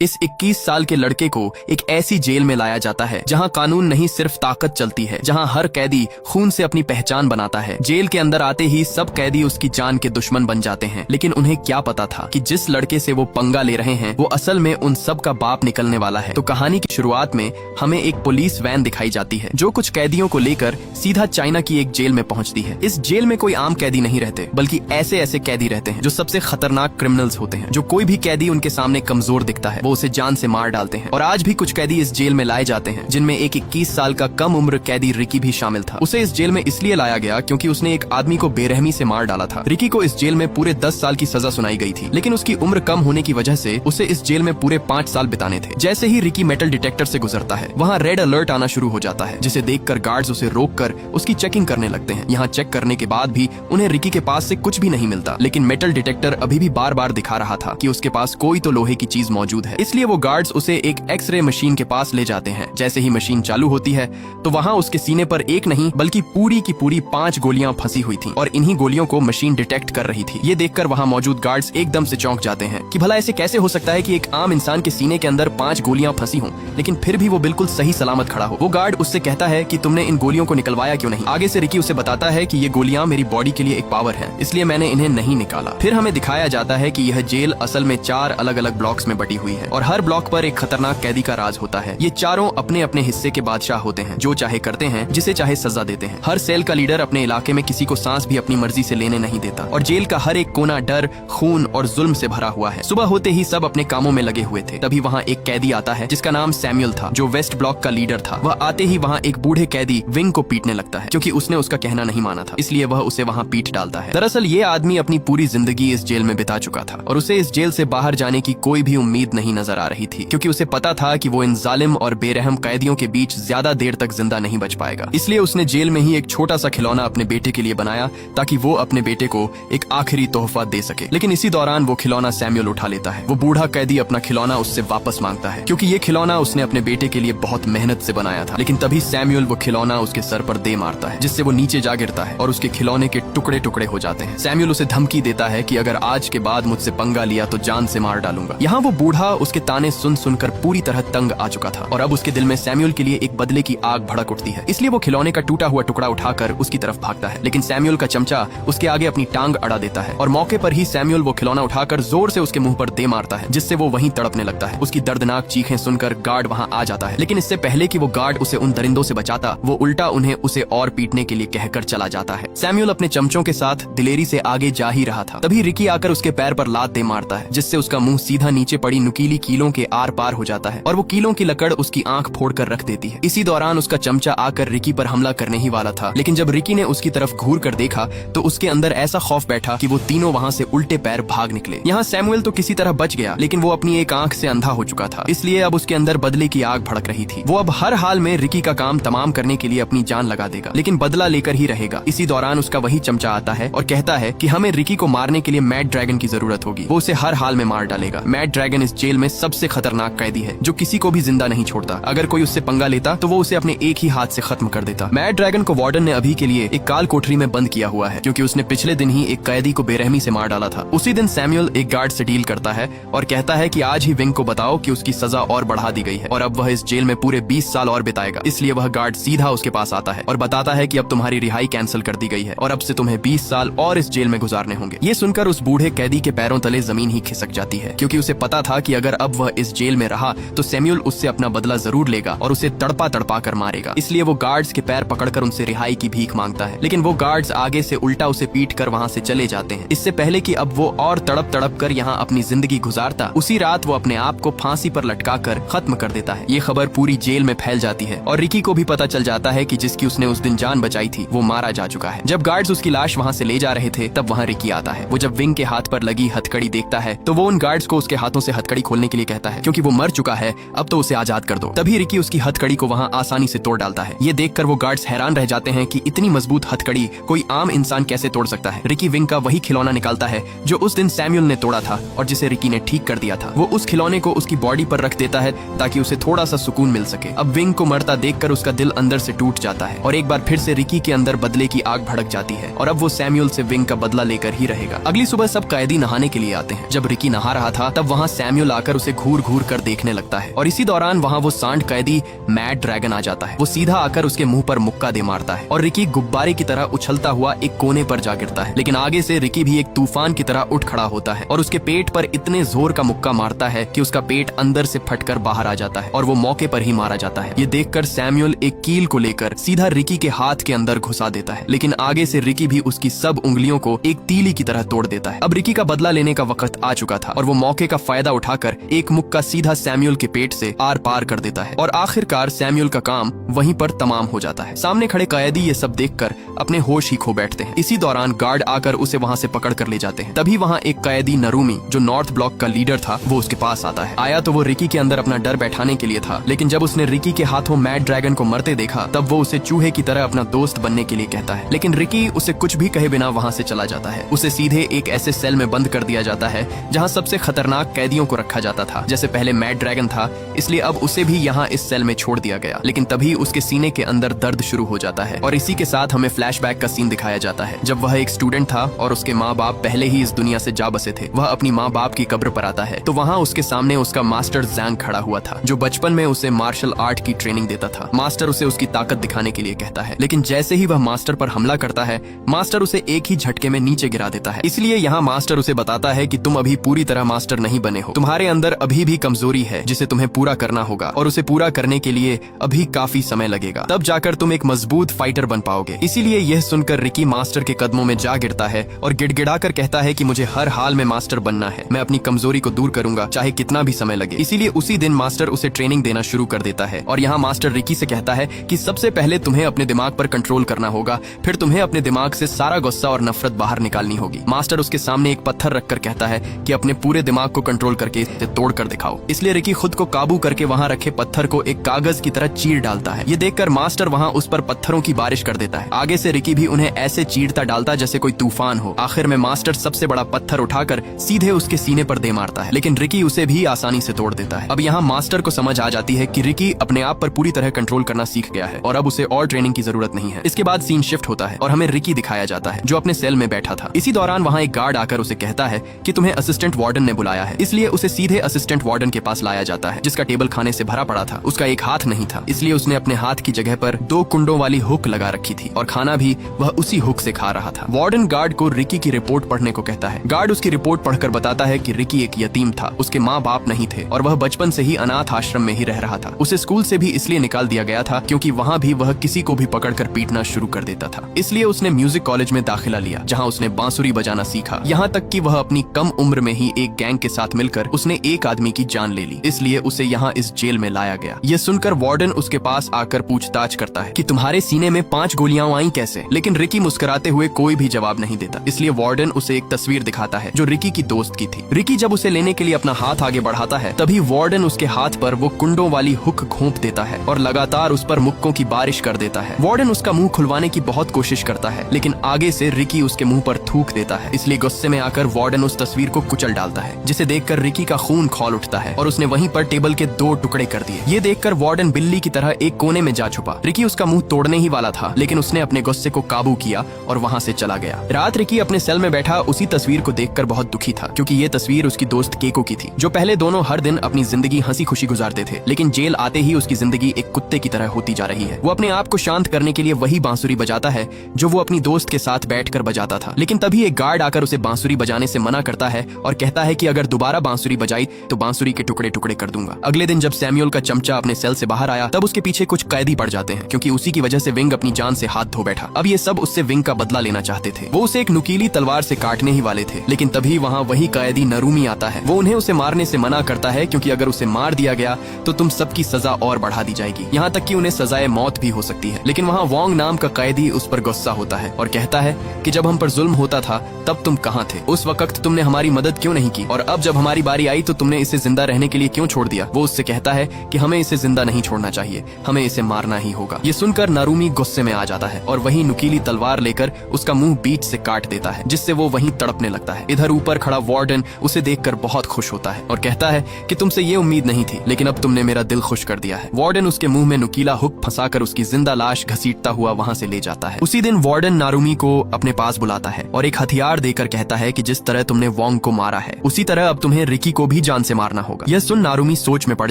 इस 21 साल के लड़के को एक ऐसी जेल में लाया जाता है जहां कानून नहीं सिर्फ ताकत चलती है, जहां हर कैदी खून से अपनी पहचान बनाता है। जेल के अंदर आते ही सब कैदी उसकी जान के दुश्मन बन जाते हैं, लेकिन उन्हें क्या पता था कि जिस लड़के से वो पंगा ले रहे हैं वो असल में उन सब का बाप निकलने वाला है। तो कहानी की शुरुआत में हमें एक पुलिस वैन दिखाई जाती है जो कुछ कैदियों को लेकर सीधा चाइना की एक जेल में पहुंचती है। इस जेल में कोई आम कैदी नहीं रहते, बल्कि ऐसे ऐसे कैदी रहते हैं जो सबसे खतरनाक क्रिमिनल्स होते हैं। जो कोई भी कैदी उनके सामने कमजोर दिखता है वो उसे जान से मार डालते हैं। और आज भी कुछ कैदी इस जेल में लाए जाते हैं, जिनमें एक 21 साल का कम उम्र कैदी रिकी भी शामिल था। उसे इस जेल में इसलिए लाया गया क्योंकि उसने एक आदमी को बेरहमी से मार डाला था। रिकी को इस जेल में पूरे 10 साल की सजा सुनाई गई थी, लेकिन उसकी उम्र कम होने की वजह से उसे इस जेल में पूरे 5 साल बिताने थे। जैसे ही रिकी मेटल डिटेक्टर से गुजरता है, वहाँ रेड अलर्ट आना शुरू हो जाता है, जिसे देखकर गार्ड्स उसे रोककर उसकी चेकिंग करने लगते हैं। यहाँ चेक करने के बाद भी उन्हें रिकी के पास से कुछ भी नहीं मिलता, लेकिन मेटल डिटेक्टर अभी भी बार बार दिखा रहा था कि उसके पास कोई तो लोहे की चीज मौजूद है। इसलिए वो गार्ड्स उसे एक एक्सरे मशीन के पास ले जाते हैं। जैसे ही मशीन चालू होती है तो वहाँ उसके सीने पर एक नहीं बल्कि पूरी की पूरी 5 गोलियां फंसी हुई थी और इन्हीं गोलियों को मशीन डिटेक्ट कर रही थी। ये देखकर वहाँ मौजूद गार्ड्स एकदम से चौंक जाते हैं कि भला ऐसे कैसे हो सकता है कि एक आम इंसान के सीने के अंदर 5 गोलियां फंसी हों, लेकिन फिर भी वो बिल्कुल सही सलामत खड़ा हो। वो गार्ड उससे कहता है कि तुमने इन गोलियों को निकलवाया क्यों नहीं। आगे से रिकी उसे बताता है कि ये गोलियां मेरी बॉडी के लिए एक पावर है, इसलिए मैंने इन्हें नहीं निकाला। फिर हमें दिखाया जाता है कि यह जेल असल में 4 अलग अलग ब्लॉक्स में बटी हुई है और हर ब्लॉक पर एक खतरनाक कैदी का राज होता है। ये चारों अपने अपने हिस्से के बादशाह होते हैं, जो चाहे करते हैं, जिसे चाहे सजा देते हैं। हर सेल का लीडर अपने इलाके में किसी को सांस भी अपनी मर्जी से लेने नहीं देता और जेल का हर एक कोना डर, खून और जुल्म से भरा हुआ है। सुबह होते ही सब अपने कामों में लगे हुए थे। तभी वहाँ एक कैदी आता है जिसका नाम सैमुअल था, जो वेस्ट ब्लॉक का लीडर था। वह आते ही वहाँ एक बूढ़े कैदी विंग को पीटने लगता है, क्योंकि उसने उसका कहना नहीं माना था, इसलिए वह उसे वहाँ पीट डालता है। दरअसल ये आदमी अपनी पूरी जिंदगी इस जेल में बिता चुका था और उसे इस जेल से बाहर जाने की कोई भी उम्मीद नहीं नजर आ रही थी, क्योंकि उसे पता था कि वो इन जालिम और बेरहम कैदियों के बीच ज्यादा देर तक जिंदा नहीं बच पाएगा। इसलिए उसने जेल में ही एक छोटा सा खिलौना अपने बेटे के लिए बनाया ताकि वो अपने बेटे को एक आखिरी तोहफा दे सके। लेकिन इसी दौरान वो खिलौना सैमुअल उठा लेता है। वो बूढ़ा कैदी अपना खिलौना उससे वापस मांगता है, क्योंकि ये खिलौना उसने अपने बेटे के लिए बहुत मेहनत से बनाया था। लेकिन तभी सैमुअल वो खिलौना उसके सर पर दे मारता है, जिससे वो नीचे जा गिरता है और उसके खिलौने के टुकड़े टुकड़े हो जाते हैं। सैमुअल उसे धमकी देता है कि अगर आज के बाद मुझसे पंगा लिया तो जान से मार डालूंगा। यहाँ वो बूढ़ा उसके ताने सुन सुनकर पूरी तरह तंग आ चुका था और अब उसके दिल में सैमुअल के लिए एक बदले की आग भड़क उठती है। इसलिए वो खिलौने का टूटा हुआ टुकड़ा उठाकर उसकी तरफ भागता है, लेकिन सैमुअल का चमचा उसके आगे अपनी टांग अड़ा देता है और मौके पर ही सैमुअल वो खिलौना उठाकर जोर से उसके मुंह पर दे मारता है, जिससे वो वहीं तड़पने लगता है। उसकी दर्दनाक चीखें सुनकर गार्ड वहाँ आ जाता है, लेकिन इससे पहले कि वो गार्ड उसे उन दरिंदों से बचाता, वो उल्टा उन्हें उसे और पीटने के लिए कहकर चला जाता है। सैमुअल अपने चमचों के साथ दिलेरी से आगे जा ही रहा था, तभी रिकी आकर उसके पैर पर लात दे मारता है, जिससे उसका मुंह सीधा नीचे पड़ी नुकीली कीलों के आर पार हो जाता है और वो कीलों की लकड़ उसकी आंख फोड़कर रख देती है। इसी दौरान उसका चमचा आकर रिकी पर हमला करने ही वाला था, लेकिन जब रिकी ने उसकी तरफ घूर कर देखा तो उसके अंदर ऐसा खौफ बैठा कि वो तीनों वहाँ से उल्टे पैर भाग निकले। यहाँ सैमुअल तो किसी तरह बच गया, लेकिन वो अपनी एक आंख से अंधा हो चुका था, इसलिए अब उसके अंदर बदले की आग भड़क रही थी। वो अब हर हाल में रिकी का काम तमाम करने के लिए अपनी जान लगा देगा, लेकिन बदला लेकर ही रहेगा। इसी दौरान उसका वही चमचा आता है और कहता है कि हमें रिकी को मारने के लिए मैड ड्रैगन की जरूरत होगी, वो उसे हर हाल में मार डालेगा। मैड ड्रैगन इस जेल में सबसे खतरनाक कैदी है जो किसी को भी जिंदा नहीं छोड़ता। अगर कोई उससे पंगा लेता तो वो उसे अपने एक ही हाथ से खत्म कर देता। मैड ड्रैगन को वार्डन ने अभी के लिए एक काल कोठरी में बंद किया हुआ है, क्योंकि उसने पिछले दिन ही एक कैदी को बेरहमी से मार डाला था। उसी दिन सैमुअल एक गार्ड से डील करता है और कहता है कि आज ही विंग को बताओ कि उसकी सजा और बढ़ा दी गई है और अब वह इस जेल में पूरे 20 साल और बिताएगा। इसलिए वह गार्ड सीधा उसके पास आता है और बताता है कि अब तुम्हारी रिहाई कैंसिल कर दी गई है और अब से तुम्हें 20 साल और इस जेल में गुजारने होंगे। ये सुनकर उस बूढ़े कैदी के पैरों तले जमीन ही खिसक जाती है, क्योंकि उसे पता था कि अगर अब वह इस जेल में रहा तो सैमुअल उससे अपना बदला जरूर लेगा और उसे तड़पा तड़पा कर मारेगा। इसलिए वो गार्ड्स के पैर पकड़कर उनसे रिहाई की भीख मांगता है, लेकिन वो गार्ड्स आगे से उल्टा उसे पीट कर वहाँ से चले जाते हैं। इससे पहले कि अब वो और तड़प तड़प कर यहाँ अपनी जिंदगी गुजारता, उसी रात वो अपने आप को फांसी पर लटका कर खत्म कर देता है। ये खबर पूरी जेल में फैल जाती है और रिकी को भी पता चल जाता है कि जिसकी उसने उस दिन जान बचाई थी वो मारा जा चुका है। जब गार्ड्स उसकी लाश वहाँ से ले जा रहे थे तब वहाँ रिकी आता है। वो जब विंग के हाथ पर लगी हथकड़ी देखता है तो वो उन गार्ड्स को उसके हाथों से हथकड़ी खोलने के लिए कहता है, क्योंकि वो मर चुका है, अब तो उसे आजाद कर दो। तभी रिकी उसकी हथकड़ी को वहाँ आसानी से तोड़ डालता है। ये देखकर वो गार्ड्स हैरान रह जाते हैं कि इतनी मजबूत हथकड़ी कोई आम इंसान कैसे तोड़ सकता है। रिकी विंग का वही खिलौना निकालता है जो उस दिन सैमुअल ने तोड़ा था और जिसे रिकी ने ठीक कर दिया था। वो उस खिलौने को उसकी बॉडी पर रख देता है ताकि उसे थोड़ा सा सुकून मिल सके। अब विंग को मरता देखकर उसका दिल अंदर से टूट जाता है और एक बार फिर से रिकी के अंदर बदले की आग भड़क जाती है और अब वो सैमुअल से विंग का बदला लेकर ही रहेगा। अगली सुबह सब कैदी नहाने के लिए आते हैं। जब रिकी नहा रहा था तब वहाँ सैमुअल आकर आकर उसे घूर घूर कर देखने लगता है। और इसी दौरान वहाँ वो सांड कैदी मैड ड्रैगन आ जाता है। वो सीधा आकर उसके मुंह पर मुक्का दे मारता है और रिकी गुब्बारे की तरह उछलता हुआ एक कोने पर जा गिरता है। लेकिन आगे से रिकी भी एक तूफान की तरह उठ खड़ा होता है और उसके पेट पर इतने जोर का मुक्का मारता है कि उसका पेट अंदर से फटकर बाहर आ जाता है और वो मौके पर ही मारा जाता है। ये देखकर सैमुअल एक कील को लेकर सीधा रिकी के हाथ के अंदर घुसा देता है, लेकिन आगे से रिकी भी उसकी सब उंगलियों को एक तीली की तरह तोड़ देता है। अब रिकी का बदला लेने का वक्त आ चुका था और वो मौके का फायदा उठाकर एक मुक्का सीधा सैमुअल के पेट से आर पार कर देता है और आखिरकार सैमुअल का काम वहीं पर तमाम हो जाता है। सामने खड़े कैदी ये सब देखकर अपने होश ही खो बैठते हैं। इसी दौरान गार्ड आकर उसे वहाँ से पकड़ कर ले जाते हैं। तभी वहाँ एक कैदी नरूमी जो नॉर्थ ब्लॉक का लीडर था वो उसके पास आता है। आया तो वो रिकी के अंदर अपना डर बैठाने के लिए था, लेकिन जब उसने रिकी के हाथों मैड ड्रैगन को मरते देखा तब वो उसे चूहे की तरह अपना दोस्त बनने के लिए कहता है। लेकिन रिकी उसे कुछ भी कहे बिना वहाँ से चला जाता है। उसे सीधे एक ऐसे सेल में बंद कर दिया जाता है जहाँ सबसे खतरनाक कैदियों को रखा जाता था। जैसे पहले मैड ड्रैगन था, इसलिए अब उसे भी यहाँ इस सेल में छोड़ दिया गया। लेकिन तभी उसके सीने के अंदर दर्द शुरू हो जाता है और इसी के साथ हमें फ्लैशबैक का सीन दिखाया जाता है जब वह एक स्टूडेंट था और उसके माँ बाप पहले ही इस दुनिया से जा बसे थे। वह अपनी माँ बाप की कब्र पर आता है तो वहाँ उसके सामने उसका मास्टर जैंग खड़ा हुआ था जो बचपन में उसे मार्शल आर्ट की ट्रेनिंग देता था। मास्टर उसे उसकी ताकत दिखाने के लिए कहता है, लेकिन जैसे ही वह मास्टर पर हमला करता है मास्टर उसे एक ही झटके में नीचे गिरा देता है। इसलिए यहाँ मास्टर उसे बताता है कि तुम अभी पूरी तरह मास्टर नहीं बने हो, तुम्हारे अंदर अभी भी कमजोरी है जिसे तुम्हें पूरा करना होगा और उसे पूरा करने के लिए अभी काफी समय लगेगा, तब जाकर तुम एक मजबूत फाइटर बन पाओगे। इसीलिए यह सुनकर रिकी मास्टर के कदमों में जा गिरता है और गिड़गिड़ाकर कहता है कि मुझे हर हाल में मास्टर बनना है, मैं अपनी कमजोरी को दूर करूंगा चाहे कितना भी समय लगे। इसीलिए उसी दिन मास्टर उसे ट्रेनिंग देना शुरू कर देता है और यहाँ मास्टर रिकी से कहता है कि सबसे पहले तुम्हें अपने दिमाग पर कंट्रोल करना होगा, फिर तुम्हें अपने दिमाग से सारा गुस्सा और नफरत बाहर निकालनी होगी। मास्टर उसके सामने एक पत्थर रखकर कहता है कि अपने पूरे दिमाग को कंट्रोल करके इसे तोड़ कर दिखाओ। इसलिए रिकी खुद को काबू करके वहाँ रखे पत्थर को एक कागज की तरह चीर डालता है। ये देखकर मास्टर वहाँ उस पर पत्थरों की बारिश कर देता है। आगे से रिकी भी उन्हें ऐसे चीरता डालता जैसे कोई तूफान हो। आखिर में मास्टर सबसे बड़ा पत्थर उठाकर सीधे उसके सीने पर दे मारता है, लेकिन रिकी उसे भी आसानी से तोड़ देता है। अब यहाँ मास्टर को समझ आ जाती है कि रिकी अपने आप पर पूरी तरह कंट्रोल करना सीख गया है और अब उसे और ट्रेनिंग की जरूरत नहीं है। इसके बाद सीन शिफ्ट होता है और हमें रिकी दिखाया जाता है जो अपने सेल में बैठा था। इसी दौरान वहाँ एक गार्ड आकर उसे कहता है कि तुम्हें असिस्टेंट वार्डन ने बुलाया है, इसलिए उसे सीधे असिस्टेंट वार्डन के पास लाया जाता है जिसका टेबल खाने से भरा पड़ा था। उसका एक हाथ नहीं था, इसलिए उसने अपने हाथ की जगह पर 2 कुंडों वाली हुक लगा रखी थी और खाना भी वह उसी हुक से खा रहा था। वार्डन गार्ड को रिकी की रिपोर्ट पढ़ने को कहता है। गार्ड उसकी रिपोर्ट पढ़कर बताता है कि रिकी एक यतीम था, उसके माँ बाप नहीं थे और वह बचपन से ही अनाथ आश्रम में ही रह रहा था। उसे स्कूल से भी इसलिए निकाल दिया गया था क्योंकि वहाँ भी वह किसी को भी पकड़कर पीटना शुरू कर देता था। इसलिए उसने म्यूजिक कॉलेज में दाखिला लिया जहाँ उसने बांसुरी बजाना सीखा। यहाँ तक कि वह अपनी कम उम्र में ही एक गैंग के साथ मिलकर उसने एक आदमी की जान ले ली, इसलिए उसे यहाँ इस जेल में लाया गया। यह सुनकर वार्डन उसके पास आकर पूछताछ करता है कि तुम्हारे सीने में 5 गोलियां आई कैसे, लेकिन रिकी मुस्कुराते हुए कोई भी जवाब नहीं देता। इसलिए वार्डन उसे एक तस्वीर दिखाता है जो रिकी की दोस्त की थी। रिकी जब उसे लेने के लिए अपना हाथ आगे बढ़ाता है तभी वार्डन उसके हाथ पर वो कुंडों वाली हुक घोंप देता है और लगातार उस पर मुक्कों की बारिश कर देता है। वार्डन उसका मुंह खुलवाने की बहुत कोशिश करता है, लेकिन आगे से रिकी उसके मुंह पर थूक देता है। इसलिए गुस्से में आकर वार्डन उस तस्वीर को कुचल डालता है, जिसे देखकर रिकी का खून खौल उठता है और उसने वहीं पर टेबल के 2 टुकड़े कर दिए। ये देखकर वार्डन बिल्ली की तरह एक कोने में जा छुपा। रिकी उसका मुंह तोड़ने ही वाला था, लेकिन उसने अपने गुस्से को काबू किया और वहाँ से चला गया। रात रिकी अपने सेल में बैठा उसी तस्वीर को देखकर बहुत दुखी था, क्योंकि ये तस्वीर उसकी दोस्त केको की थी, जो पहले दोनों हर दिन अपनी जिंदगी हंसी खुशी गुजारते थे, लेकिन जेल आते ही उसकी जिंदगी एक कुत्ते की तरह होती जा रही है। वो अपने आप को शांत करने के लिए वही बांसुरी बजाता है जो वो अपनी दोस्त के साथ बैठकर बजाता था। लेकिन तभी एक गार्ड आकर उसे बांसुरी बजाने से मना करता है और कहता है कि अगर दोबारा बांसुरी बजाई तो बांसुरी के टुकड़े टुकड़े कर दूंगा। अगले दिन जब सैमुअल का चमचा अपने सेल से बाहर आया तब उसके पीछे कुछ कैदी पड़ जाते हैं, क्योंकि उसी की वजह से विंग अपनी जान से हाथ धो बैठा। अब ये सब उससे विंग का बदला लेना चाहते थे। वो उसे एक नुकीली तलवार से काटने ही वाले थे, लेकिन तभी वहाँ वही कैदी नरूमी आता है। वो उन्हें उसे मारने से मना करता है, क्योंकि अगर उसे मार दिया गया तो तुम सबकी सजा और बढ़ा दी जाएगी, यहाँ तक कि उन्हें सजाए मौत भी हो सकती है। लेकिन वहाँ वोंग नाम का कैदी उस पर गुस्सा होता है और कहता है कि जब हम पर जुल्म होता था तब तुम कहाँ थे, उस वक्त तुमने हमारी मदद क्यों नहीं की, और अब जब हमारी बारी आई तो तुमने इसे जिंदा रहने के लिए क्यों छोड़ दिया। वो उससे कहता है कि हमें इसे जिंदा नहीं छोड़ना चाहिए, हमें इसे मारना ही होगा। ये सुनकर नारूमी गुस्से में आ जाता है और वही नुकीली तलवार लेकर उसका मुंह बीच से काट देता है, जिससे वो वहीं तड़पने लगता है। इधर ऊपर खड़ा वार्डन उसे देखकर बहुत खुश होता है और कहता है कि तुमसे ये उम्मीद नहीं थी, लेकिन अब तुमने मेरा दिल खुश कर दिया है। वार्डन उसके मुंह में नुकीला हुक फंसाकर उसकी जिंदा लाश घसीटता हुआ वहाँ से ले जाता है। उसी दिन वार्डन नारूमी को अपने पास बुलाता है और और एक हथियार देकर कहता है कि जिस तरह तुमने वोंग को मारा है उसी तरह अब तुम्हें रिकी को भी जान से मारना होगा। यह सुन नारुमी सोच में पड़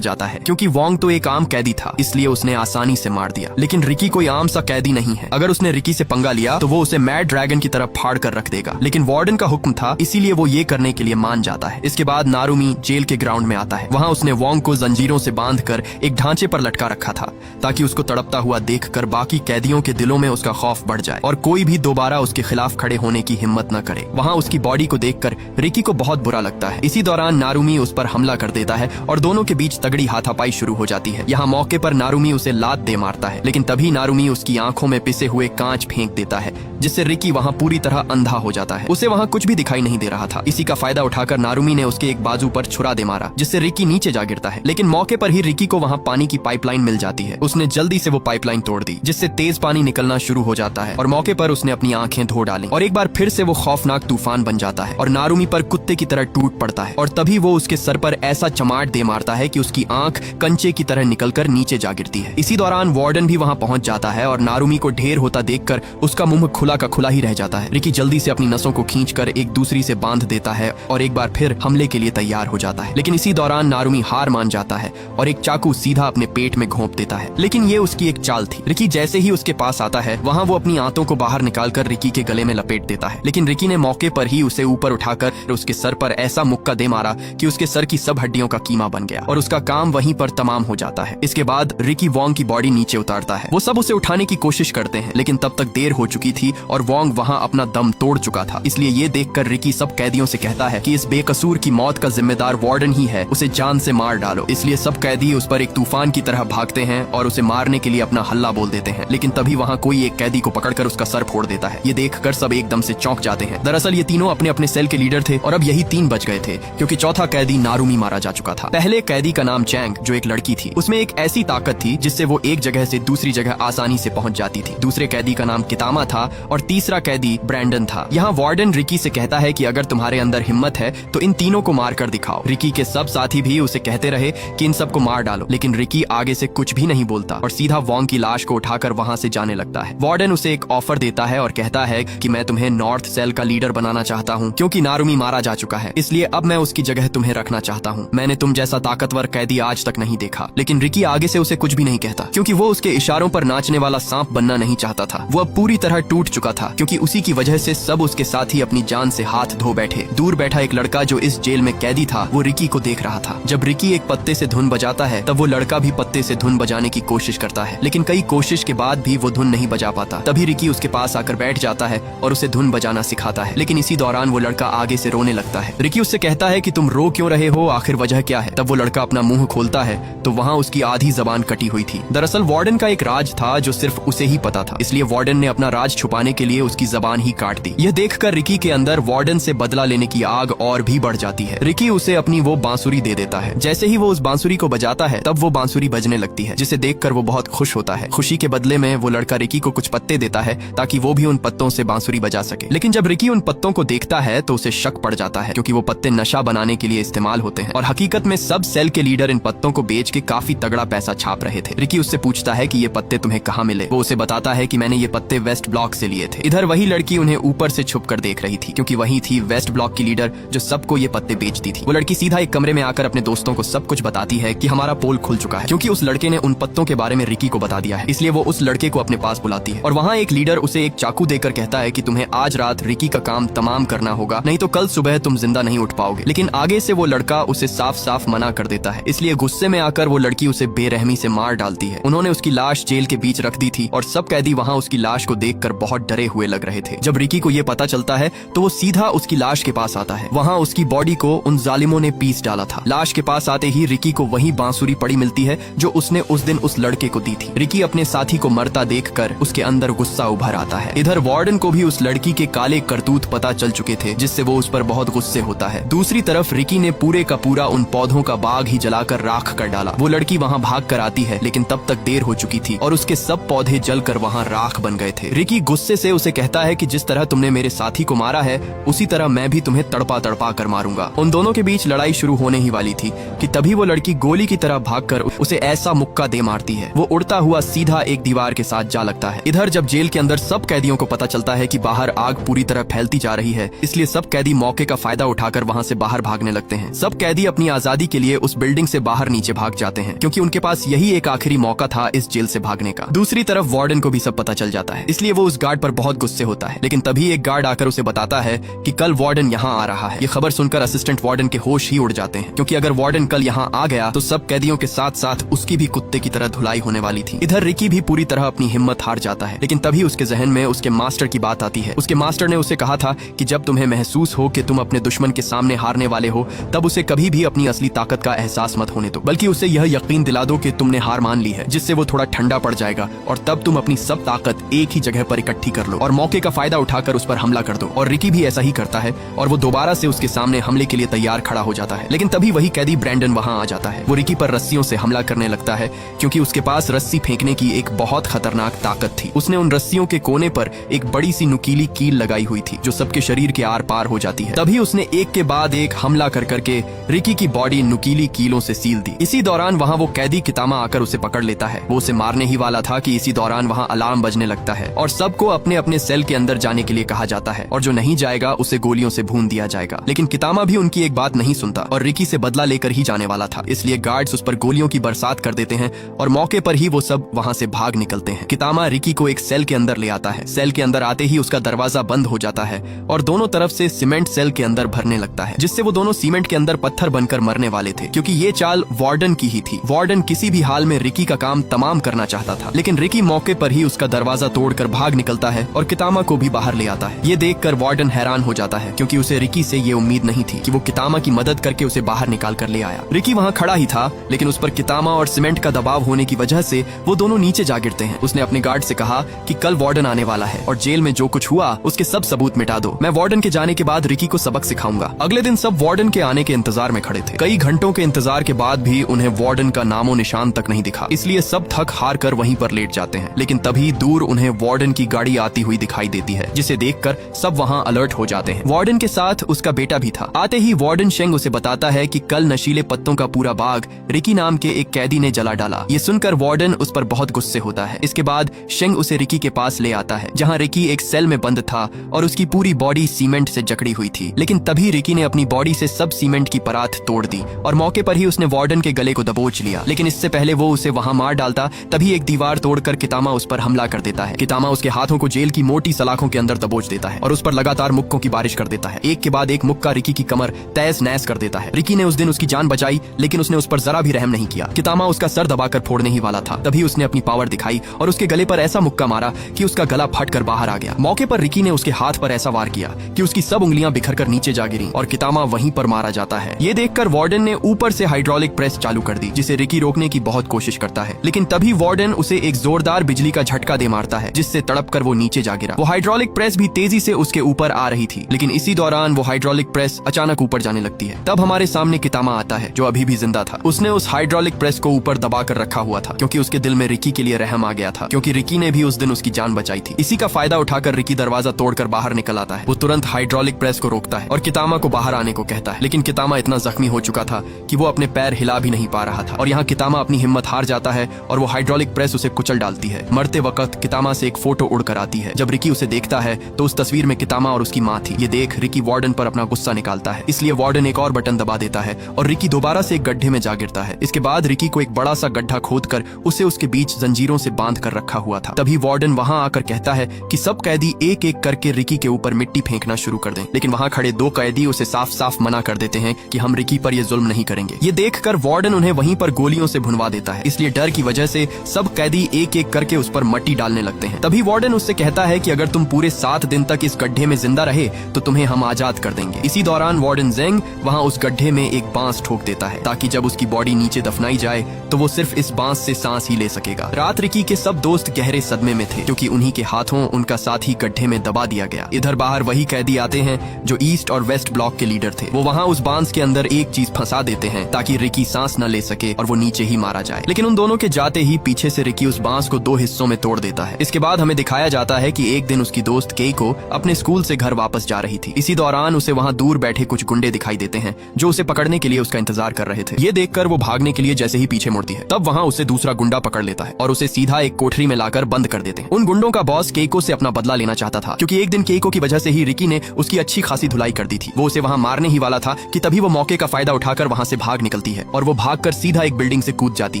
जाता है, क्योंकि वोंग तो एक आम कैदी था, इसलिए उसने आसानी से मार दिया। लेकिन रिकी कोई आम सा कैदी नहीं है। अगर उसने रिकी से पंगा लिया तो वो उसे मैड ड्रैगन की तरफ फाड़ कर रख देगा। लेकिन वार्डन का हुक्म था, इसीलिए वो ये करने के लिए मान जाता है। इसके बाद नारुमी जेल के ग्राउंड में आता है। वहाँ उसने वोंग को जंजीरों से बांधकर एक ढांचे पर लटका रखा था, ताकि उसको तड़पता हुआ देखकर बाकी कैदियों के दिलों में उसका खौफ बढ़ जाए और कोई भी दोबारा उसके खिलाफ खड़े होने की हिम्मत न करे। वहाँ उसकी बॉडी को देखकर रिकी को बहुत बुरा लगता है। इसी दौरान नारुमी उस पर हमला कर देता है और दोनों के बीच तगड़ी हाथापाई शुरू हो जाती है। यहाँ मौके पर नारुमी उसे लात दे मारता है, लेकिन तभी नारुमी उसकी आंखों में पिसे हुए कांच फेंक देता है, जिससे रिकी वहाँ पूरी तरह अंधा हो जाता है। उसे वहाँ कुछ भी दिखाई नहीं दे रहा था। इसी का फायदा उठाकर नारुमी ने उसके एक बाजू पर छुरा दे मारा, जिससे रिकी नीचे जा गिरता है। लेकिन मौके पर ही रिकी को वहाँ पानी की पाइपलाइन मिल जाती है। उसने जल्दी से वो पाइपलाइन तोड़ दी, जिससे तेज पानी निकलना शुरू हो जाता है और मौके पर उसने अपनी आंखें धो डाली और एक बार फिर से वो खौफनाक तूफान बन जाता है और नारुमी पर कुत्ते की तरह टूट पड़ता है। और तभी वो उसके सर पर ऐसा चमाट दे मारता है कि उसकी आंख कंचे की तरह निकलकर नीचे जा गिरती है। इसी दौरान वार्डन भी वहाँ पहुंच जाता है और नारुमी को ढेर होता देखकर उसका मुंह खुला का खुला ही रह जाता है। रिकी जल्दी से अपनी नसों को खींचकर एक दूसरी से बांध देता है और एक बार फिर हमले के लिए तैयार हो जाता है। लेकिन इसी दौरान नारुमी हार मान जाता है और एक चाकू सीधा अपने पेट में घोंप देता है। लेकिन ये उसकी एक चाल थी। रिकी जैसे ही उसके पास आता है, वहाँ वो अपनी आंतों को बाहर निकालकर रिकी के गले में लपेट देता है। लेकिन रिकी ने मौके पर ही उसे ऊपर उठाकर उसके सर पर ऐसा मुक्का दे मारा कि उसके सर की सब हड्डियों का कीमा बन गया और उसका काम वहीं पर तमाम हो जाता है। इसके बाद रिकी वोंग की बॉडी नीचे उतारता है। वो सब उसे उठाने की कोशिश करते हैं, लेकिन तब तक देर हो चुकी थी और वोंग वहाँ अपना दम तोड़ चुका था। इसलिए ये देखकर रिकी सब कैदियों से कहता है कि इस बेकसूर की मौत का जिम्मेदार वार्डन ही है, उसे जान से मार डालो। इसलिए सब कैदी उस पर एक तूफान की तरह भागते हैं और उसे मारने के लिए अपना हल्ला बोल देते हैं। लेकिन तभी वहाँ कोई एक कैदी को पकड़कर उसका सर फोड़ देता है। ये देखकर सब एकदम से चौंक जाते हैं। दरअसल ये तीनों अपने अपने सेल के लीडर थे और अब यही 3 बच गए थे, क्योंकि चौथा कैदी नारुमी मारा जा चुका था। पहले कैदी का नाम चैंग, जो एक लड़की थी, उसमें एक ऐसी ताकत थी जिससे वो एक जगह से दूसरी जगह आसानी से पहुंच जाती थी। दूसरे कैदी का नाम कितामा था और तीसरा कैदी ब्रैंडन था। यहाँ वार्डन रिकी से कहता है कि अगर तुम्हारे अंदर हिम्मत है तो इन तीनों को मार कर दिखाओ। रिकी के सब साथी भी उसे कहते रहे कि इन सबको मार डालो, लेकिन रिकी आगे से कुछ भी नहीं बोलता और सीधा वोंग की लाश को उठाकर वहाँ से जाने लगता है। वार्डन उसे एक ऑफर देता है और कहता है कि मैं तुम्हें नॉर्थ सेल का लीडर बनाना चाहता हूँ, क्योंकि नारुमी मारा जा चुका है, इसलिए अब मैं उसकी जगह तुम्हें रखना चाहता हूँ। मैंने तुम जैसा ताकतवर कैदी आज तक नहीं देखा। लेकिन रिकी आगे से उसे कुछ भी नहीं कहता, क्योंकि वो उसके इशारों पर नाचने वाला सांप बनना नहीं चाहता था। वो अब पूरी तरह टूट चुका था, क्योंकि उसी की वजह से सब उसके साथी अपनी जान से हाथ धो बैठे। दूर बैठा एक लड़का जो इस जेल में कैदी था, वो रिकी को देख रहा था। जब रिकी एक पत्ते से धुन बजाता है, तब वो लड़का भी पत्ते से धुन बजाने की कोशिश करता है, लेकिन कई कोशिश के बाद भी वो धुन नहीं बजा पाता। तभी रिकी उसके पास आकर बैठ जाता है और उसे धुन बजाना सिखाता है। लेकिन इसी दौरान वो लड़का आगे से रोने लगता है। रिकी उससे कहता है कि तुम रो क्यों रहे हो, आखिर वजह क्या है। तब वो लड़का अपना मुंह खोलता है तो वहाँ उसकी आधी जबान कटी हुई थी। दरअसल वार्डन का एक राज था जो सिर्फ उसे ही पता था, इसलिए वार्डन ने अपना राज छुपाने के लिए उसकी जबान ही काट दी। यह देखकर रिकी के अंदर वार्डन से बदला लेने की आग और भी बढ़ जाती है। रिकी उसे अपनी वो बांसुरी दे देता है। जैसे ही वो उस बांसुरी को बजाता है, तब वो बांसुरी बजने लगती है, जिसे देखकर वो बहुत खुश होता है। खुशी के बदले में वो लड़का रिकी को कुछ पत्ते देता है ताकि वो भी उन पत्तों से बांसुरी बजा सके। लेकिन जब रिकी उन पत्तों को देखता है तो उसे शक पड़ जाता है, क्योंकि वो पत्ते नशा बनाने के लिए इस्तेमाल होते हैं और हकीकत में सब सेल के लीडर इन पत्तों को बेच के काफी तगड़ा पैसा छाप रहे थे। रिकी उससे पूछता है कि ये पत्ते तुम्हें कहाँ मिले। वो उसे बताता है कि मैंने ये पत्ते वेस्ट ब्लॉक से लिए थे। इधर वही लड़की उन्हें ऊपर से छुप कर देख रही थी, क्योंकि वही थी वेस्ट ब्लॉक की लीडर जो सबको ये पत्ते बेचती थी। वो लड़की सीधा एक कमरे में आकर अपने दोस्तों को सब कुछ बताती है कि हमारा पोल खुल चुका है, क्योंकि उस लड़के ने उन पत्तों के बारे में रिकी को बता दिया है। इसलिए वो उस लड़के को अपने पास बुलाती है और वहाँ एक लीडर उसे एक चाकू देकर कहता है कि तुम्हें आज रात रिकी का काम तमाम करना होगा, नहीं तो कल सुबह तुम जिंदा नहीं उठ पाओगे। लेकिन आगे से वो लड़का उसे साफ साफ मना कर देता है। इसलिए गुस्से में आकर वो लड़की उसे बेरहमी से मार डालती है। उन्होंने उसकी लाश जेल के बीच रख दी थी और सब कैदी वहाँ उसकी लाश को देखकर बहुत डरे हुए लग रहे थे। जब रिकी को ये पता चलता है तो वो सीधा उसकी लाश के पास आता है। वहाँ उसकी बॉडी को उन जालिमों ने पीस डाला था। लाश के पास आते ही रिकी को वही बांसुरी पड़ी मिलती है जो उसने उस दिन उस लड़के को दी थी। रिकी अपने साथी को मरता देखकर उसके अंदर गुस्सा उभर आता है। इधर वार्डन को भी उस लड़की के काले करतूत पता चल चुके थे, जिससे वो उस पर बहुत गुस्से होता है। दूसरी तरफ रिकी ने पूरे का पूरा उन पौधों का बाग ही जलाकर राख कर डाला। वो लड़की वहाँ भाग कर आती है, लेकिन तब तक देर हो चुकी थी और उसके सब पौधे जलकर वहाँ राख बन गए थे। रिकी गुस्से गुस्से से उसे कहता है कि जिस तरह तुमने मेरे साथी को मारा है उसी तरह मैं भी तुम्हें तड़पा तड़पा कर मारूंगा। उन दोनों के बीच लड़ाई शुरू होने ही वाली थी कि तभी वो लड़की गोली की तरह भागकर उसे ऐसा मुक्का दे मारती है। वो उड़ता हुआ सीधा एक दीवार के साथ जा लगता है। इधर जब जेल के अंदर सब कैदियों को पता चलता है कि बाहर आग पूरी तरह फैलती जा रही है, इसलिए सब कैदी मौके का फायदा उठाकर वहाँ से बाहर भागने लगते हैं। सब कैदी अपनी आजादी के लिए उस बिल्डिंग से बाहर नीचे भाग जाते हैं क्योंकि उनके पास यही एक आखिरी मौका था इस जेल से भागने का। दूसरी तरफ वार्डन को भी सब पता चल जाता है, इसलिए वो उस गार्ड पर बहुत गुस्से होता है। लेकिन तभी एक गार्ड आकर उसे बताता है कि कल वार्डन यहाँ आ रहा है। ये खबर सुनकर असिस्टेंट वार्डन के होश ही उड़ जाते हैं क्योंकि अगर वार्डन कल यहाँ आ गया तो सब कैदियों के साथ साथ उसकी भी कुत्ते की तरह धुलाई होने वाली थी। इधर रिकी भी पूरी तरह अपनी हिम्मत हार जाता है, लेकिन तभी उसके जहन में उसके मास्टर की बात आती है। उसके मास्टर ने उसे कहा था कि जब तुम्हें महसूस हो कि तुम अपने दुश्मन के सामने हारने वाले हो तब उसे कभी भी अपनी असली ताकत का एहसास मत होने दो, बल्कि उसे यह यकीन दिला दो कि तुमने हार मान ली है, जिससे वो थोड़ा ठंडा पड़ जाएगा और तब तुम अपनी सब ताकत एक ही जगह पर इकट्ठी कर लो और मौके का फायदा उठाकर उस पर हमला कर दो। और रिकी भी ऐसा ही करता है और वो दोबारा से उसके सामने हमले के लिए तैयार खड़ा हो जाता है। लेकिन तभी वही कैदी ब्रैंडन वहाँ आ जाता है। वो रिकी पर रस्सियों से हमला करने लगता है क्योंकि उसके पास रस्सी फेंकने की एक बहुत खतरनाक ताकत थी। उसने उन रस्सियों के कोने पर एक बड़ी सी नुकीली कील लगाई हुई थी जो सबके शरीर के आर पार हो जाती है। तभी उसने एक के बाद एक हमला कर करके रिकी की बॉडी नुकीली कीलों से सील दी। इसी दौरान वहाँ वो कैदी कितामा आकर उसे पकड़ लेता है। वो उसे मारने ही वाला था कि इसी दौरान वहाँ अलार्म बजने लगता है और सबको अपने अपने सेल के अंदर जाने के लिए कहा जाता है और जो नहीं जाएगा उसे गोलियों से भून दिया जाएगा। लेकिन कितामा भी उनकी एक बात नहीं सुनता और रिकी से बदला लेकर ही जाने वाला था, इसलिए गार्ड्स उस पर गोलियों की बरसात कर देते हैं और मौके पर ही वो सब वहाँ से भाग निकलते हैं। कितामा रिकी को एक सेल के अंदर ले आता है। सेल के अंदर आते ही उसका दरवाजा बंद हो जाता है और दोनों तरफ से सीमेंट सेल के अंदर भरने लगता है, जिससे वो दोनों सीमेंट के अंदर पत्थर बनकर मरने वाले थे क्योंकि ये चाल वार्डन की ही थी। वार्डन किसी भी हाल में रिकी का काम तमाम करना चाहता था, लेकिन रिकी मौके पर ही उसका दरवाजा तोड़कर भाग निकलता है और कितामा को भी बाहर ले आता है। ये देखकर वार्डन हैरान हो जाता है क्योंकि उसे रिकी से ये उम्मीद नहीं थी कि वो कितामा की मदद करके उसे बाहर निकाल कर ले आया। रिकी वहाँ खड़ा ही था, लेकिन उस पर कितामा और सीमेंट का दबाव होने की वजह से वो दोनों नीचे जा गिरते हैं। उसने अपने गार्ड से कहा कि कल वार्डन आने वाला है और जेल में जो कुछ हुआ उसके सब सबूत मिटा दो। मैं वार्डन के जाने के बाद रिकी को सबक सिखाऊंगा। अगले दिन सब वार्डन के आने के इंतजार में खड़े थे। कई घंटों के इंतजार के बाद भी उन्हें वार्डन का नामो निशान तक नहीं दिखा, इसलिए सब थक हार कर वहीं पर लेट जाते हैं। लेकिन तभी दूर उन्हें वार्डन की गाड़ी आती हुई दिखाई देती है, जिसे देखकर सब वहाँ अलर्ट हो जाते हैं। वार्डन के साथ उसका बेटा भी था। आते ही वार्डन शेंग उसे बताता है कि कल नशीले पत्तों का पूरा बाग रिकी नाम के एक कैदी ने जला डाला। ये सुनकर वार्डन उस पर बहुत गुस्से होता है। इसके बाद शेंग उसे रिकी के पास ले आता है, जहाँ रिकी एक सेल में बंद था और उसकी पूरी बॉडी सीमेंट से जकड़ी हुई थी। लेकिन तभी रिकी ने अपनी बॉडी से सब सीमेंट की परात तोड़ दी और मौके पर ही उसने वार्डन के गले को दबोच लिया। लेकिन इससे पहले वो उसे वहाँ मार डालता, तभी एक दीवार तोड़कर कितामा उस पर हमला कर देता है। कितामा उसके हाथों को जेल की मोटी सलाखों के अंदर दबोच देता है और उस पर लगातार मुक्कों की बारिश कर देता है। एक के बाद एक मुक्का रिकी की कमर तहस नहस कर देता है। रिकी ने उस दिन उसकी जान बचाई, लेकिन उसने उस पर जरा भी रहम नहीं किया। कितामा उसका सर दबाकर फोड़ने ही वाला था, तभी उसने अपनी पावर दिखाई और उसके गले पर ऐसा मुक्का मारा कि उसका गला फटकर बाहर आ गया। मौके पर रिकी ने उसके हाथ पर ऐसा वार किया कि उसकी सब उंगलियां बिखर कर नीचे जा गिरी और कितामा वहीं पर मारा जाता है। ये देखकर वार्डन ने ऊपर से हाइड्रोलिक प्रेस चालू कर दी, जिसे रिकी रोकने की बहुत कोशिश करता है। लेकिन तभी वार्डन उसे एक जोरदार बिजली का झटका दे मारता है, जिससे तड़प कर वो नीचे जा गिरा। वो हाइड्रोलिक प्रेस भी तेजी से उसके ऊपर आ रही थी, लेकिन इसी दौरान वो हाइड्रोलिक प्रेस अचानक ऊपर जाने लगती है। तब हमारे सामने कितामा आता है, जो अभी भी जिंदा था। उसने उस हाइड्रोलिक प्रेस को ऊपर दबा कर रखा हुआ था क्योंकि उसके दिल में रिकी के लिए रहम आ गया था, क्योंकि रिकी ने भी उस दिन उसकी जान बचाई थी। इसी का फायदा उठाकर रिकी दरवाजा तोड़कर बाहर निकल आता है। वो तुरंत हाइड्रोलिक प्रेस को रोकता है और कितामा को बाहर आने को कहता है, लेकिन कितामा इतना जख्मी हो चुका था कि वो अपने पैर हिला भी नहीं पा रहा था और यहाँ कितामा अपनी हिम्मत हार जाता है और वो हाइड्रोलिक प्रेस उसे कुचल डालती है। मरते वक्त कितामा से एक फोटो उड़कर आती है। जब रिकी उसे देखता है तो उस तस्वीर में कितामा और उसकी माँ थी। ये देख रिकी वार्डन पर अपना गुस्सा निकालता है, इसलिए वार्डन एक और बटन दबा देता है और रिकी दोबारा से एक गड्ढे में जा गिरता है। इसके बाद रिकी को एक बड़ा सा गड्ढा खोदकर उसे उसके बीच जंजीरों से बांध कर रखा हुआ था। तभी वार्डन वहाँ आकर कहता है कि सब कैदी एक एक करके रिकी के ऊपर मिट्टी फेंकना शुरू कर दें, लेकिन वहाँ खड़े दो कैदी उसे साफ साफ मना कर देते हैं कि हम रिकी पर ये जुल्म नहीं करेंगे। ये देखकर वार्डन उन्हें वहीं पर गोलियों से भुनवा देता है, इसलिए डर की वजह से सब कैदी एक एक करके उस पर मट्टी डालने लगते हैं। तभी वार्डन उससे कहता है कि अगर तुम पूरे 7 दिन तक इस गड्ढे में जिंदा रहे तो तुम्हें हम आजाद कर देंगे। इसी दौरान वार्डन जेंग वहाँ उस गड्ढे में एक बांस ठोक देता है ताकि जब उसकी बॉडी नीचे दफनाई जाए तो वो सिर्फ इस बांस से सांस ही ले सकेगा। रात रिकी के सब दोस्त गहरे सदमे में थे क्योंकि उन्हीं के हाथों उनका साथी गड्ढे में दबा दिया गया। इधर बाहर वही कैदी आते हैं जो ईस्ट और वेस्ट ब्लॉक के लीडर थे। वो वहाँ उस बांस के अंदर एक चीज फंसा देते हैं ताकि रिकी सांस न ले सके और वो नीचे ही मारा जाए। लेकिन उन दोनों के जाते ही पीछे से रिकी उस बांस को 2 हिस्सों में तोड़ देता है। इसके बाद हमें दिखाया जाता आता है कि एक दिन उसकी दोस्त केइको अपने स्कूल से घर वापस जा रही थी। इसी दौरान उसे वहाँ दूर बैठे कुछ गुंडे दिखाई देते हैं जो उसे पकड़ने के लिए उसका इंतजार कर रहे थे। ये देखकर वो भागने के लिए जैसे ही पीछे मुड़ती है तब वहाँ उसे दूसरा गुंडा पकड़ लेता है और उसे सीधा एक कोठरी में लाकर बंद कर देते हैं। उन गुंडों का बॉस केइको से अपना बदला लेना चाहता था क्योंकि एक दिन केइको की वजह से ही रिकी ने उसकी अच्छी खासी धुलाई कर दी थी। वो उसे वहाँ मारने ही वाला था कि तभी वो मौके का फायदा उठाकर वहाँ से भाग निकलती है और वो भागकर सीधा एक बिल्डिंग से कूद जाती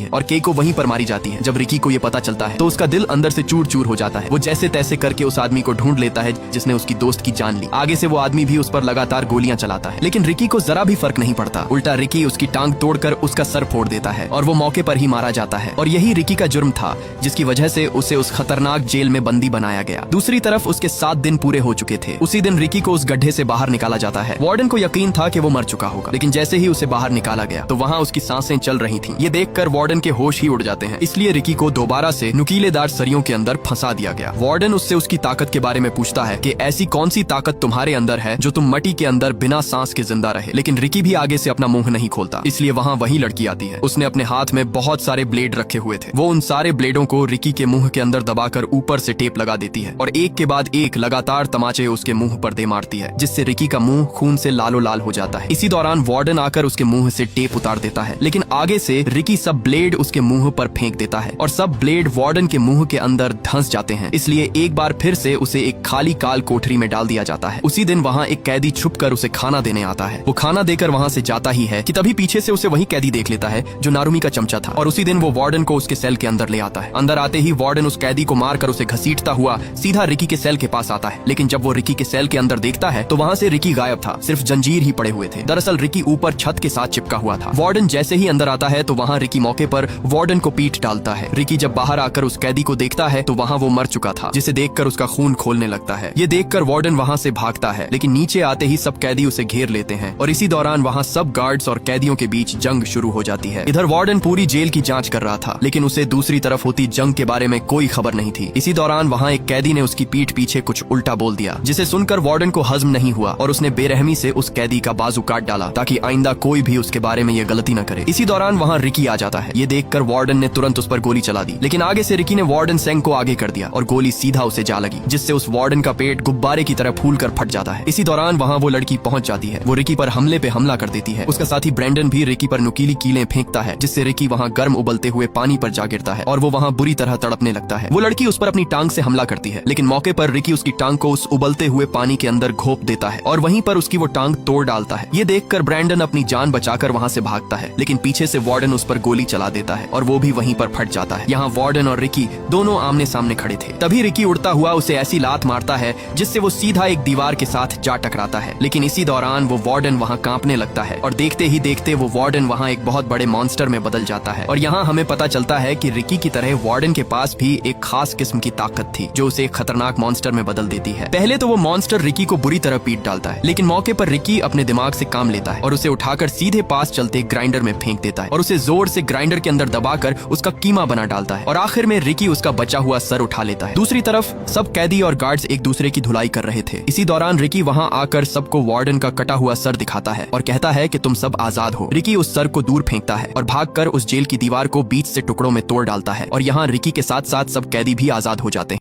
है और केइको वहीं पर मारी जाती है। जब रिकी को ये पता चलता है तो उसका दिल अंदर से चूर चूर हो जाता है। वो जैसे तैसे करके उस आदमी को ढूंढ लेता है जिसने उसकी दोस्त की जान ली। आगे से वो आदमी भी उस पर लगातार गोलियां चलाता है लेकिन रिकी को जरा भी फर्क नहीं पड़ता। उल्टा रिकी उसकी टांग तोड़कर उसका सर फोड़ देता है और वो मौके पर ही मारा जाता है। और यही रिकी का जुर्म था जिसकी वजह से उसे उस खतरनाक जेल में बंदी बनाया गया। दूसरी तरफ उसके 7 दिन पूरे हो चुके थे। उसी दिन रिकी को उस गड्ढे से बाहर निकाला जाता है। वार्डन को यकीन था कि वो मर चुका होगा लेकिन जैसे ही उसे बाहर निकाला गया तो वहाँ उसकी सांसें चल रही थी। ये देखकर वार्डन के होश ही उड़ जाते हैं। इसलिए रिकी को दोबारा से नुकीलेदार सरियों के अंदर फंसा दिया गया। वार्डन उससे उसकी ताकत के बारे में पूछता है कि ऐसी कौन सी ताकत तुम्हारे अंदर है जो तुम मट्टी के अंदर बिना सांस के जिंदा रहे। लेकिन रिकी भी आगे से अपना मुंह नहीं खोलता। इसलिए वहाँ वही लड़की आती है। उसने अपने हाथ में बहुत सारे ब्लेड रखे हुए थे। वो उन सारे ब्लेडों को रिकी के मुंह के अंदर दबाकर ऊपर से टेप लगा देती है और एक के बाद एक लगातार तमाचे उसके मुंह पर दे मारती है जिससे रिकी का मुंह खून से लालो लाल हो जाता है। इसी दौरान वार्डन आकर उसके मुंह से टेप उतार देता है लेकिन आगे से रिकी सब ब्लेड उसके मुंह पर फेंक देता है और सब ब्लेड वार्डन के मुंह के अंदर धंस जाते हैं। इसलिए एक बार फिर से उसे एक खाली काल कोठरी में डाल दिया जाता है। उसी दिन वहाँ एक कैदी छुपकर उसे खाना देने आता है। वो खाना देकर वहाँ से जाता ही है कि तभी पीछे से उसे वही कैदी देख लेता है जो नारुमी का चमचा था और उसी दिन वो वार्डन को उसके सेल के अंदर ले आता है। अंदर आते ही वार्डन उस कैदी को मारकर उसे घसीटता हुआ सीधा रिकी के सेल के पास आता है। लेकिन जब वो रिकी के सेल के अंदर देखता है तो वहाँ से रिकी गायब था, सिर्फ जंजीर ही पड़े हुए थे। दरअसल रिकी ऊपर छत के साथ चिपका हुआ था। वार्डन जैसे ही अंदर आता है तो वहाँ रिकी मौके पर वार्डन को पीट डालता है। रिकी जब बाहर आकर उस कैदी को देखता है तो वहाँ वो मर चुका था जिसे देखकर उसका खून खोलने लगता है। ये देखकर वार्डन वहाँ से भागता है लेकिन नीचे आते ही सब कैदी उसे घेर लेते हैं और इसी दौरान वहाँ सब गार्ड्स और कैदियों के बीच जंग शुरू हो जाती है। इधर वार्डन पूरी जेल की जांच कर रहा था लेकिन उसे दूसरी तरफ होती जंग के बारे में कोई खबर नहीं थी। इसी दौरान वहाँ एक कैदी ने उसकी पीठ पीछे कुछ उल्टा बोल दिया जिसे सुनकर वार्डन को हजम नहीं हुआ और उसने बेरहमी से उस कैदी का बाजू काट डाला ताकि आइंदा कोई भी उसके बारे में ये गलती न करे। इसी दौरान वहाँ रिकी आ जाता है। ये देखकर वार्डन ने तुरंत उस पर गोली चला दी लेकिन आगे से रिकी ने वार्डन सेंग को आगे कर दिया और गोली सीधा उसे जा लगी जिससे उस वार्डन का पेट गुब्बारे की तरह फूल कर फट जाता है। इसी दौरान वहाँ वो लड़की पहुंच जाती है। वो रिकी पर हमले पे हमला कर देती है। उसका साथी ब्रेंडन भी रिकी पर नुकीली कीलें फेंकता है जिससे रिकी वहाँ गर्म उबलते हुए पानी पर जा गिरता है और वो वहाँ बुरी तरह तड़पने लगता है। वो लड़की उस पर अपनी टांग से हमला करती है लेकिन मौके पर रिकी उसकी टांग को उस उबलते हुए पानी के अंदर घोंप देता है और वहीं पर उसकी वो टांग तोड़ डालता है। ये देखकर ब्रेंडन अपनी जान बचाकर वहाँ से भागता है लेकिन पीछे से वार्डन उस पर गोली चला देता है और वो भी वहीं पर फट जाता है। यहाँ वार्डन और रिकी दोनों आमने सामने खड़े थे। तभी रिकी उड़ता हुआ उसे ऐसी लात मारता है जिससे वो सीधा एक दीवार के साथ जा टकराता है। लेकिन इसी दौरान वो वार्डन वहाँ कांपने लगता है और देखते ही देखते वो वार्डन वहाँ एक बहुत बड़े मॉन्स्टर में बदल जाता है। और यहाँ हमें पता चलता है कि रिकी की तरह वार्डन के पास भी एक खास किस्म की ताकत थी जो उसे एक खतरनाक मॉन्स्टर में बदल देती है। पहले तो वो मॉन्स्टर रिकी को बुरी तरह पीट डालता है लेकिन मौके पर रिकी अपने दिमाग से काम लेता है और उसे उठाकर सीधे पास चलते ग्राइंडर में फेंक देता है और उसे जोर से ग्राइंडर के अंदर दबाकर उसका कीमा बना डालता है और आखिर में रिकी उसका बचा हुआ सर उठा लेता है। दूसरी तरफ सब कैदी और गार्ड्स एक दूसरे की धुलाई कर रहे थे। इसी दौरान रिकी वहाँ आकर सबको वार्डन का कटा हुआ सर दिखाता है और कहता है कि तुम सब आजाद हो। रिकी उस सर को दूर फेंकता है और भागकर उस जेल की दीवार को बीच से टुकड़ों में तोड़ डालता है और यहाँ रिकी के साथ साथ सब कैदी भी आजाद हो जाते हैं।